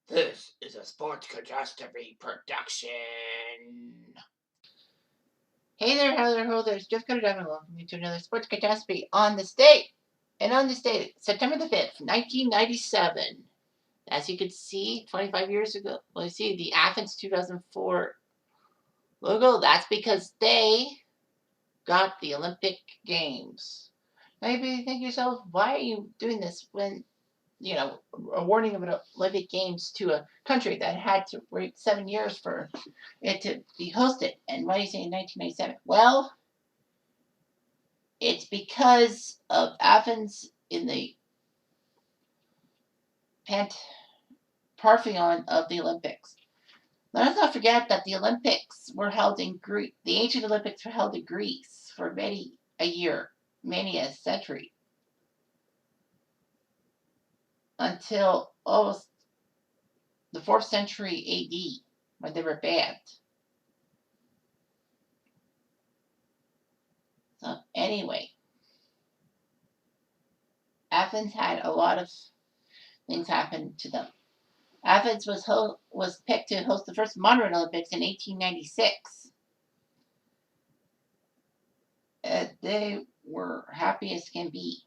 This is a sports catastrophe production. Hey there, hello there, ho there. It's Jeff Cutter and welcome you to another sports catastrophe on this date. And on this date, September the 5th, 1997. As you can see, 25 years ago, well, you see the Athens 2004 logo. That's because they got the Olympic Games. Maybe you think to yourself, why are you doing this when awarding of an Olympic Games to a country that had to wait 7 years for it to be hosted? And why do you say in 1997? Well, it's because of Athens in the Parthenon of the Olympics. Let us not forget that the Olympics were held in Greece. The ancient Olympics were held in Greece for many a year, many a century, until almost the 4th century AD, when they were banned. So anyway, Athens had a lot of things happen to them. Athens was picked to host the first modern Olympics in 1896. They were happy as can be.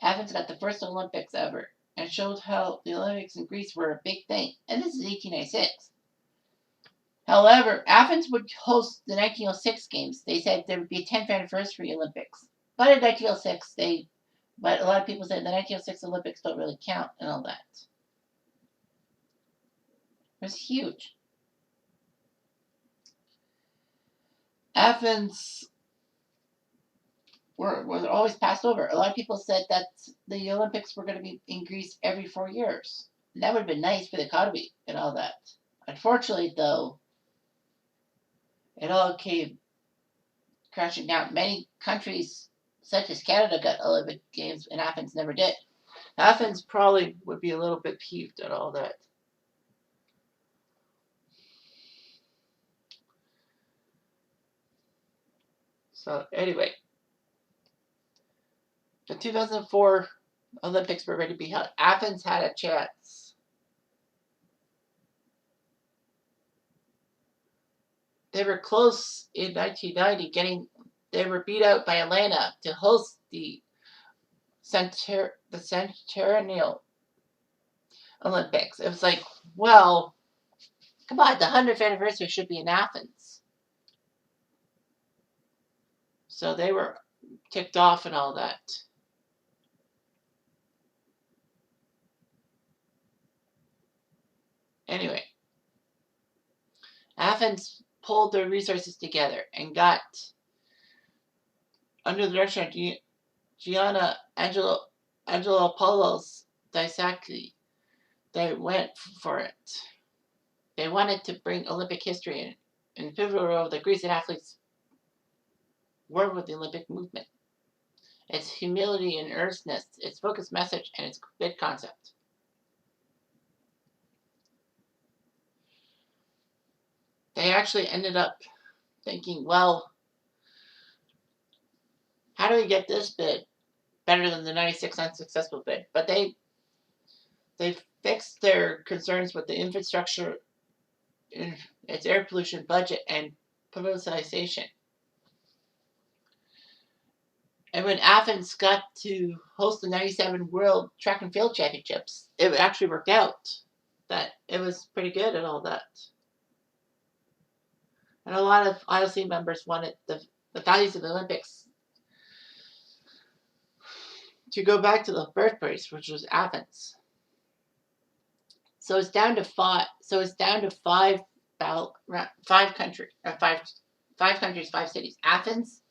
Athens got the first Olympics ever and showed how the Olympics in Greece were a big thing. And this is 1896. However, Athens would host the 1906 games. They said there would be a 10th anniversary Olympics. But in 1906, but a lot of people said the 1906 Olympics don't really count and all that. It was huge. Athens was always passed over. A lot of people said that the Olympics were going to be in Greece every 4 years. And that would have been nice for the economy and all that. Unfortunately, though, it all came crashing down. Many countries, such as Canada, got Olympic Games, and Athens never did. Athens probably would be a little bit peeved at all that. So anyway, the 2004 Olympics were ready to be held. Athens had a chance. They were close in 1990 they were beat out by Atlanta to host the Centennial Olympics. It was like, well, come on, the 100th anniversary should be in Athens. So they were ticked off and all that. Anyway, Athens pulled their resources together and got, under the direction of Gianna Angelopoulos Dysaki, they went for it. They wanted to bring Olympic history in the pivotal role the Grecian athletes were with the Olympic movement. Its humility and earnestness, its focused message, and its big concept. They actually ended up thinking, well, how do we get this bid better than the 96 unsuccessful bid? But they fixed their concerns with the infrastructure, its air pollution budget, and politicization. And when Athens got to host the 97 World Track and Field Championships, it actually worked out. That it was pretty good and all that. And a lot of IOC members wanted the values of the Olympics to go back to the birthplace, which was Athens. So it's down to five. So it's down to five countries, 5 cities: Athens,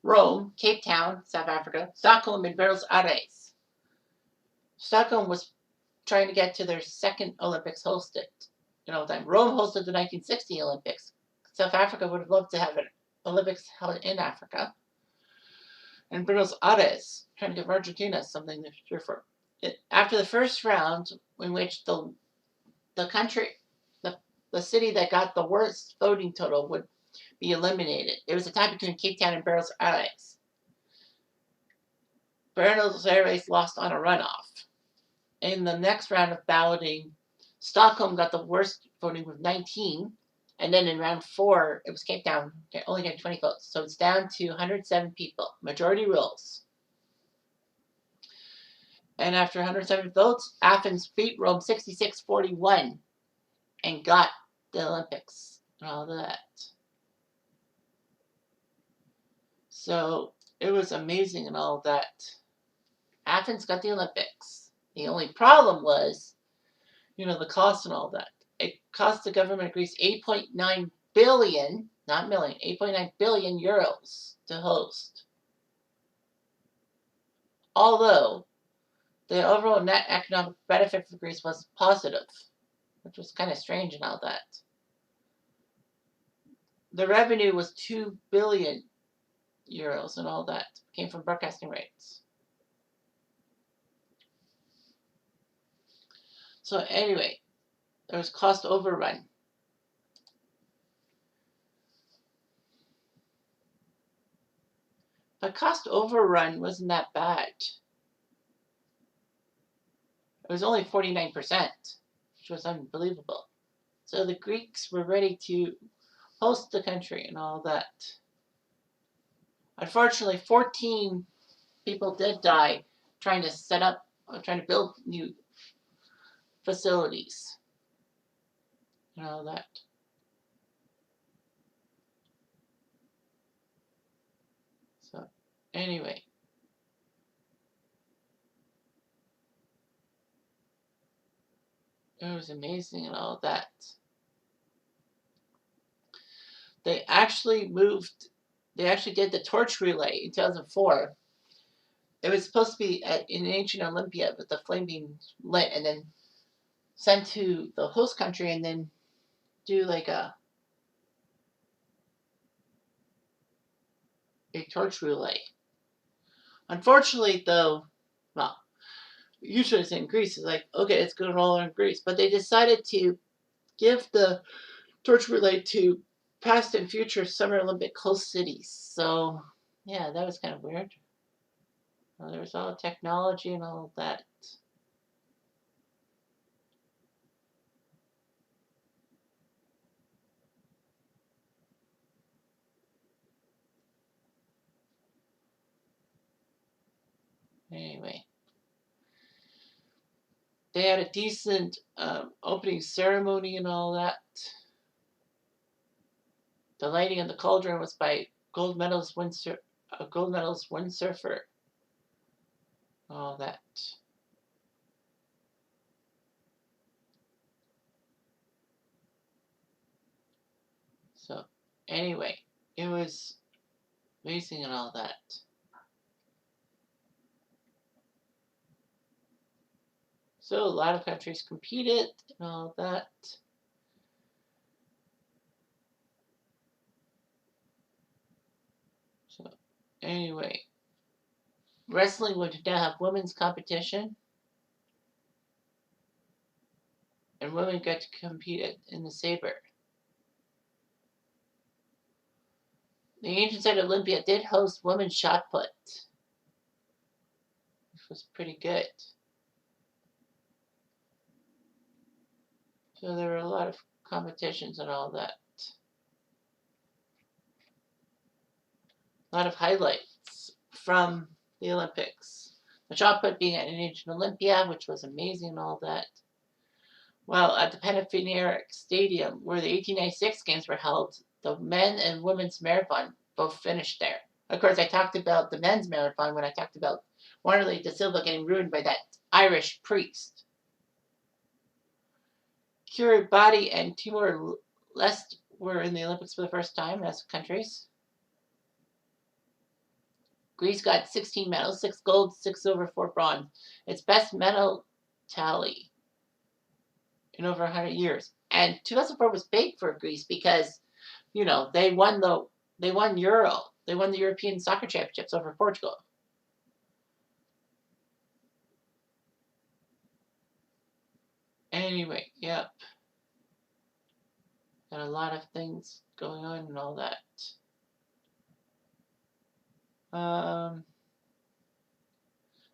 Rome, Cape Town, South Africa, Stockholm, and Buenos Aires. Stockholm was trying to get to their second Olympics hosted. Time. Rome hosted the 1960 Olympics. South Africa would have loved to have an Olympics held in Africa. And Buenos Aires, trying to give Argentina something to cheer for. After the first round, in which the city that got the worst voting total would be eliminated. It was a tie between Cape Town and Buenos Aires. Buenos Aires lost on a runoff. in the next round of balloting, Stockholm got the worst voting with 19. And then in round 4, it was Cape Town. They only got 20 votes. So it's down to 107 people. Majority rules. And after 107 votes, Athens beat Rome 66-41 and got the Olympics and all that. So it was amazing and all that. Athens got the Olympics. The only problem was, the cost and all that. It cost the government of Greece 8.9 billion, not million, 8.9 billion euros to host. Although the overall net economic benefit for Greece was positive, which was kind of strange and all that. The revenue was 2 billion euros and all that came from broadcasting rights. So anyway, there was cost overrun. But cost overrun wasn't that bad. It was only 49%, which was unbelievable. So the Greeks were ready to host the country and all that. Unfortunately, 14 people did die trying to build new facilities and all that. So anyway, it was amazing and all that. They actually did the torch relay in 2004. It was supposed to be in ancient Olympia with the flame being lit and then sent to the host country and then do like a torch relay. Unfortunately, though, well, usually it's in Greece. It's like, okay, it's going to roll in Greece. But they decided to give the torch relay to past and future Summer Olympic host cities. So, yeah, that was kind of weird. Well, there was all technology and all of that. Anyway, they had a decent opening ceremony and all that. The lighting of the cauldron was by gold medalist windsurfer. All that. So, anyway, it was amazing and all that. So, a lot of countries competed and all that. So, anyway, wrestling would now have women's competition. And women got to compete in the saber. The ancient site of Olympia did host women's shot put, which was pretty good. So there were a lot of competitions and all that. A lot of highlights from the Olympics. The shot put being at an ancient Olympia, which was amazing and all that. Well, at the Panathenaic Stadium, where the 1896 games were held, the men and women's marathon both finished there. Of course, I talked about the men's marathon when I talked about Wanderlei da Silva getting ruined by that Irish priest. Kiribati and Timor-Leste were in the Olympics for the first time as countries. Greece got 16 medals, 6 gold, 6 silver, 4 bronze. Its best medal tally in over 100 years. And 2004 was big for Greece because, they won the European Soccer Championships over Portugal. Anyway, yep. Got a lot of things going on and all that.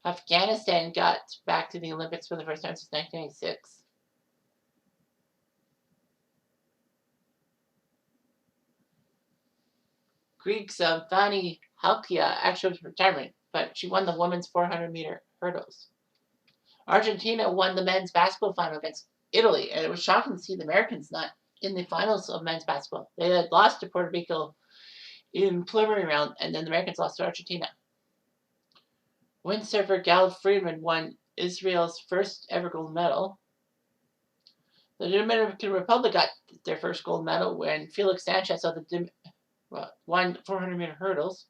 Afghanistan got back to the Olympics for the first time since 1996. Greeks Vani Halkia actually was retirement, but she won the women's 400-meter hurdles. Argentina won the men's basketball final against Italy, and it was shocking to see the Americans not in the finals of men's basketball. They had lost to Puerto Rico in preliminary round, and then the Americans lost to Argentina. Windsurfer Gal Freeman won Israel's first ever gold medal. The Dominican Republic got their first gold medal when Felix Sanchez won 400-meter hurdles.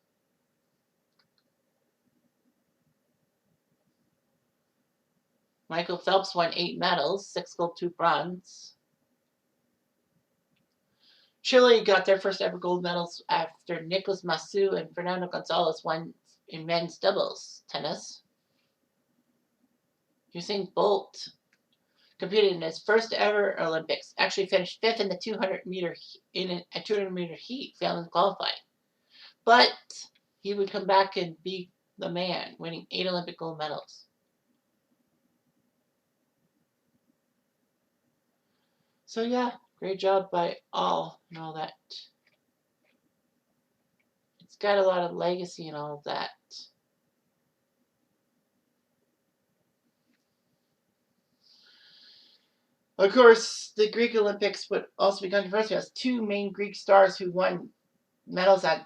Michael Phelps won 8 medals, 6 gold, 2 bronze. Chile got their first ever gold medals after Nicolas Massou and Fernando Gonzalez won in men's doubles tennis. Usain Bolt competed in his first ever Olympics. Actually finished 5th in the 200-meter heat, failing to qualify. But he would come back and be the man, winning 8 Olympic gold medals. So yeah, great job by all and all that. It's got a lot of legacy and all of that. Of course, the Greek Olympics would also be controversial, as 2 main Greek stars who won medals at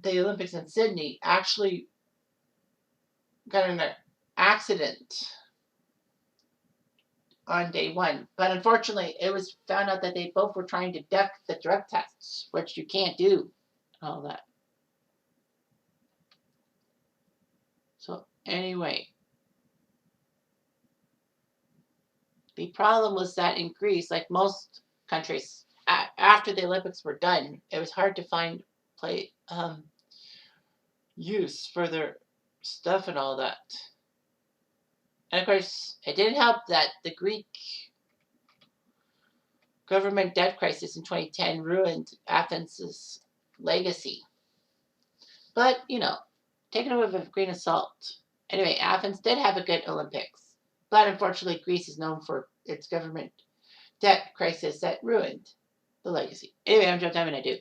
the Olympics in Sydney actually got in an accident on day 1. But unfortunately, it was found out that they both were trying to duck the drug tests, which you can't do. All that. So anyway, the problem was that in Greece, like most countries, after the Olympics were done, it was hard to find use for their stuff and all that. And of course, it didn't help that the Greek government debt crisis in 2010 ruined Athens' legacy. But, take it with a grain of salt. Anyway, Athens did have a good Olympics. But unfortunately, Greece is known for its government debt crisis that ruined the legacy. Anyway, I'm Joe Diamond. I do.